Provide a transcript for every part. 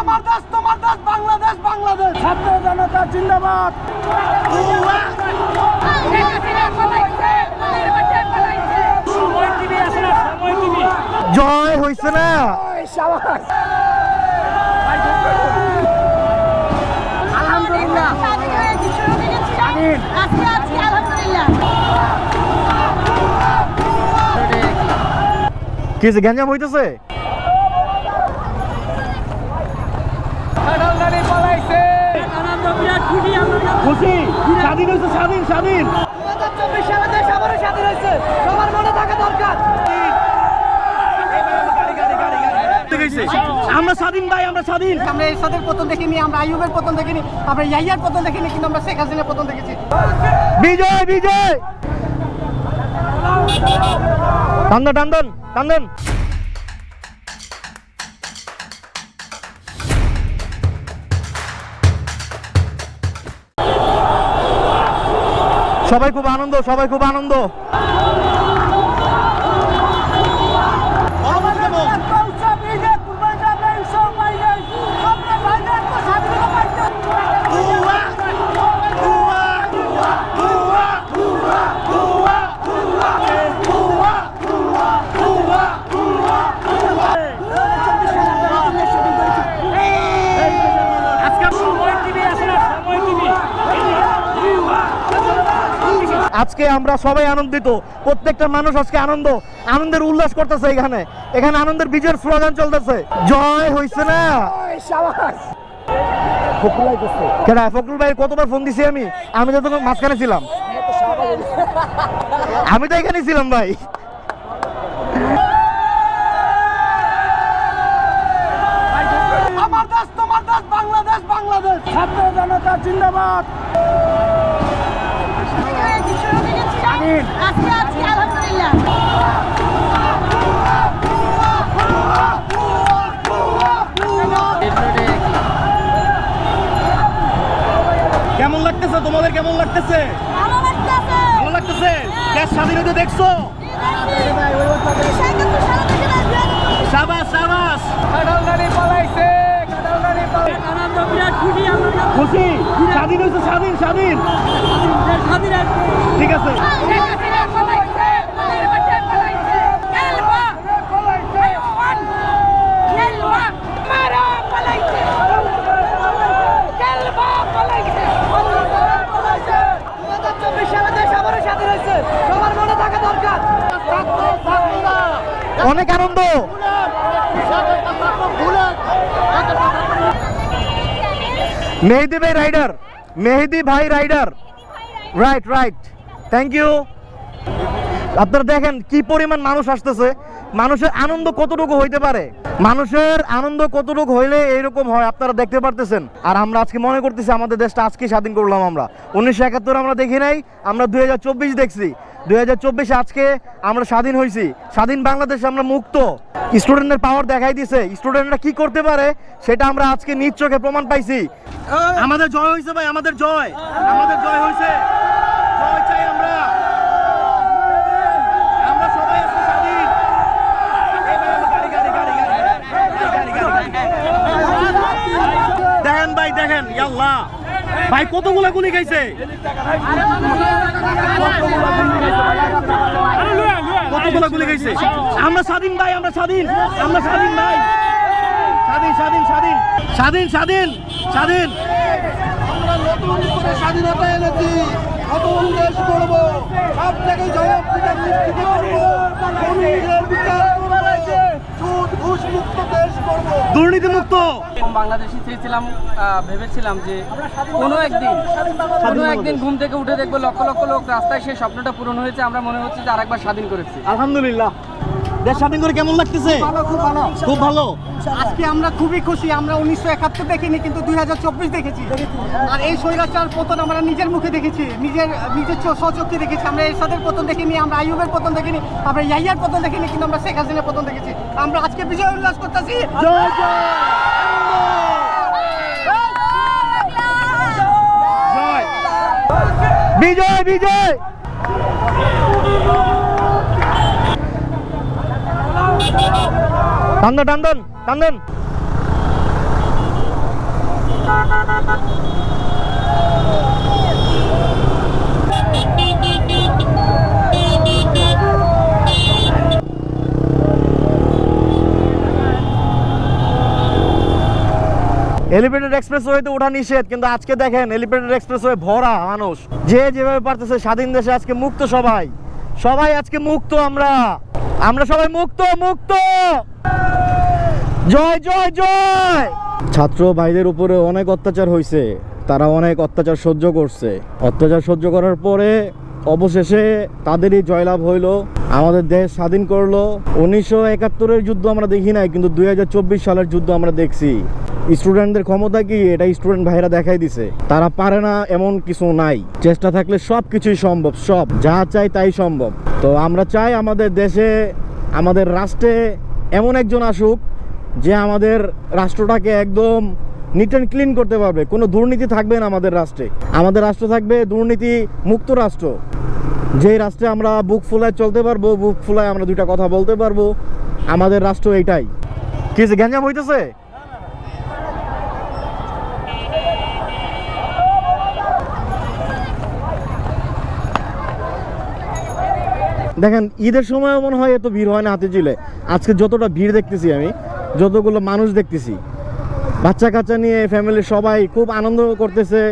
আমার দেশ তোমার দেশ বাংলাদেশ বাংলাদেশ ছাত্র জনতা জিন্দাবাদ। জয় হইছে না। আলহামদুলিল্লাহ কি যে গ্যাঞ্জাম হইতেছে। খুশি স্বাধীন হয়েছে, স্বাধীন স্বাধীন। 2024 সালে দেশ আবারও স্বাধীন হয়েছে, সবার মনে থাকা দরকার। আমরা স্বাধীন ভাই, আমরা স্বাধীন। আমরা এরশাদের পতন দেখিনি, আমরা আইয়ুবের পতন দেখিনি, আমরা ইয়াহিয়ার পতন দেখিনি, কিন্তু আমরা শেখ হাসিনার পতন দেখেছি। বিজয় বিজয়। টান্দন টান্দন টান্দন। সবাই খুব আনন্দ, সবাই খুব আনন্দ। আজকে আমরা সবাই আনন্দিত, প্রত্যেকটা মানুষ আজকে আনন্দের উল্লাস করতেছে। এখানে আনন্দের বিজয়ের স্লোগান চলতেছে। জয় হইছে না। ফখরুল ভাই কতবার ফোন দিছি আমি তো তখন মাঝখানে ছিলাম। আমি তো এখানে ছিলাম ভাই। আমার দেশ তোমার দেশ বাংলাদেশ বাংলাদেশ ছাত্র জনতা জিন্দাবাদ। কেমন লাগতেছে তোমাদের, কেমন লাগতেছে? ভালো লাগতেছে। দেশ স্বাধীন হতে দেখছো? সাবাস সাবাস। খুশি স্বাধীন হয়েছে, স্বাধীন স্বাধীন। ঠিক আছে। অনেক আনন্দ। মেহেদি ভাই রাইডার, মেহেদি ভাই rider. Right right, thank you. আপনারা দেখেন কি পরিমাণ মানুষ আসতেছে। মানুষের আনন্দ কতটুকু হইতে পারে, মানুষের আনন্দ কতটুকু হইলে এইরকম হয় আপনারা দেখতে পারতেছেন। আর আমরা আজকে মনে করতেছি আমাদের দেশটা আজকে স্বাধীন করলাম। আমরা 1971 আমরা দেখি নাই, আমরা 2024 দেখছি। 2024 আজকে আমরা স্বাধীন হয়েছি, স্বাধীন বাংলাদেশে আমরা মুক্ত। স্টুডেন্টের পাওয়ার দেখাই দিছে, স্টুডেন্টরা কি করতে পারে সেটা আমরা আজকে নিজ চোখে প্রমাণ পাইছি। আমাদের জয় হয়েছে ভাই, আমাদের জয়, আমাদের জয় হয়েছে। জয় চাই আমরা, আমরা সবাই আজকে স্বাধীন। দেখেন ভাই, দেখেন আল্লাহ ভাই কতগুলা গুলি খাইছে, কতগুলা গুলি খাইছে। আমরা স্বাধীন ভাই, আমরা স্বাধীন, আমরা স্বাধীন ভাই। স্বাধীন স্বাধীন স্বাধীন স্বাধীন স্বাধীন স্বাধীন। আমরা নতুন করে স্বাধীনতা এনেছি, নতুন দেশ গড়ব, সব থেকে জবাবদিহিতা নিশ্চিত করব, দুর্নীতির বিচার করব, সুদ ঘুষ মুক্ত দেশ গড়ব, দুর্নীতি মুক্ত বাংলাদেশি চেয়েছিলাম। ভেবেছিলাম যে কোনো একদিন ঘুম থেকে উঠে দেখবো লক্ষ লক্ষ লোক রাস্তায়, সেই স্বপ্নটা পূরণ হয়েছে। আমরা মনে হচ্ছে যে আরেকবার স্বাধীন করেছি। আলহামদুলিল্লাহ। দেশ স্বাধীন করে কেমন লাগতেছে? খুব ভালো। খুব ভালো। আজকে আমরা খুবই খুশি। আমরা 1971 দেখিনি, কিন্তু 2024 দেখেছি। আর এই স্বৈরাচার পতন আমরা নিজের মুখে দেখেছি, নিজের স্বচক্ষে দেখেছি। আমরা এরশাদের পতন দেখিনি, আমরা আইয়ুবের পতন দেখিনি, আমরা ইয়াহিয়ার পতন দেখিনি, কিন্তু আমরা শেখ হাসিনার পতন দেখেছি। আমরা আজকে বিজয় উল্লাস করতেছি। জয় জয় বিজয় বিজয়। টান্দন টান্দন টান্দন। এলিভেটেড এক্সপ্রেসওয়েতে ওঠা নিষেধ, কিন্তু আজকে দেখেন এলিভেটেড এক্সপ্রেসওয়ে ভরা মানুষ, যে যেভাবে পারতেছে। স্বাধীন দেশে আজকে মুক্ত সবাই, সবাই আজকে মুক্ত, আমরা সবাই মুক্ত মুক্ত। জয় জয় জয়। ছাত্র ভাইদের উপরে অনেক অত্যাচার হয়েছে, তারা অনেক অত্যাচার সহ্য করছে। অত্যাচার সহ্য করার পরে অবশেষে তাদেরই জয়লাভ হইলো, আমাদের দেশ স্বাধীন করলো। 1971-এর যুদ্ধ আমরা দেখি নাই, কিন্তু 2024 সালের যুদ্ধ আমরা দেখছি। স্টুডেন্টদের ক্ষমতা কি, এটা স্টুডেন্ট ভাইরা দেখাই দিছে। তারা পারে না এমন কিছু নাই, চেষ্টা থাকলে সব কিছুই সম্ভব, সব যা চাই তাই সম্ভব। তো আমরা চাই আমাদের দেশে, আমাদের রাষ্ট্রে এমন একজন আসুক যে আমাদের রাষ্ট্রটাকে একদম নিট অ্যান্ড ক্লিন করতে পারবে। কোনো দুর্নীতি থাকবে না আমাদের রাষ্ট্রে। আমাদের রাষ্ট্র থাকবে দুর্নীতি মুক্ত রাষ্ট্র, যেই রাষ্ট্রে আমরা বুক ফুলায় চলতে পারবো, বুক ফুলায় আমরা দুইটা কথা বলতে পারবো। আমাদের রাষ্ট্র এইটাই। কি যে গ্যাঞ্জাম হইতেছে? দেখেন ঈদের সময় মনে হয় এত ভিড় হয় না হাতিঝিলে। আজকে যতটা ভিড় দেখতেছি আমি, যতগুলো মানুষ দেখতেছি, বাচ্চা কাচ্চা নিয়ে ফ্যামিলি সবাই খুব আনন্দ করতেছে।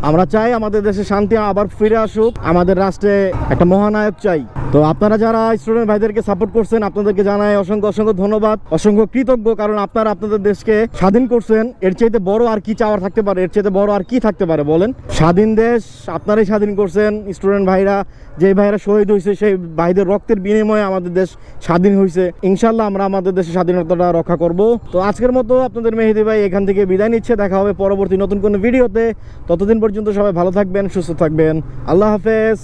আমরা চাই আমাদের দেশে শান্তি আবার ফিরে আসুক, আমাদের রাষ্ট্রে একটা মহানায়ক চাই। তো আপনারা যারা স্টুডেন্ট ভাইদেরকে সাপোর্ট করছেন, আপনাদেরকে জানাই অসংখ্য অসংখ্য ধন্যবাদ, অসংখ্য কৃতজ্ঞ। কারণ আপনারা আপনাদের দেশকে স্বাধীন করছেন, এর চাইতে বড় আর কি চাওয়ার থাকতে পারে, এর চাইতে বড় আর কি থাকতে পারে বলেন? স্বাধীন দেশ আপনারাই স্বাধীন করছেন। স্টুডেন্ট ভাইরা, যে ভাইরা শহীদ হয়েছে, সেই ভাইদের রক্তের বিনিময়ে আমাদের দেশ স্বাধীন হয়েছে। ইনশাল্লাহ আমরা আমাদের দেশের স্বাধীনতাটা রক্ষা করব। তো আজকের মতো আপনাদের মেহেদি ভাই এখান থেকে বিদায় নিচ্ছে। দেখা হবে পরবর্তী নতুন কোনো ভিডিওতে। ততদিন পর্যন্ত সবাই ভালো থাকবেন, সুস্থ থাকবেন। আল্লাহ হাফেজ।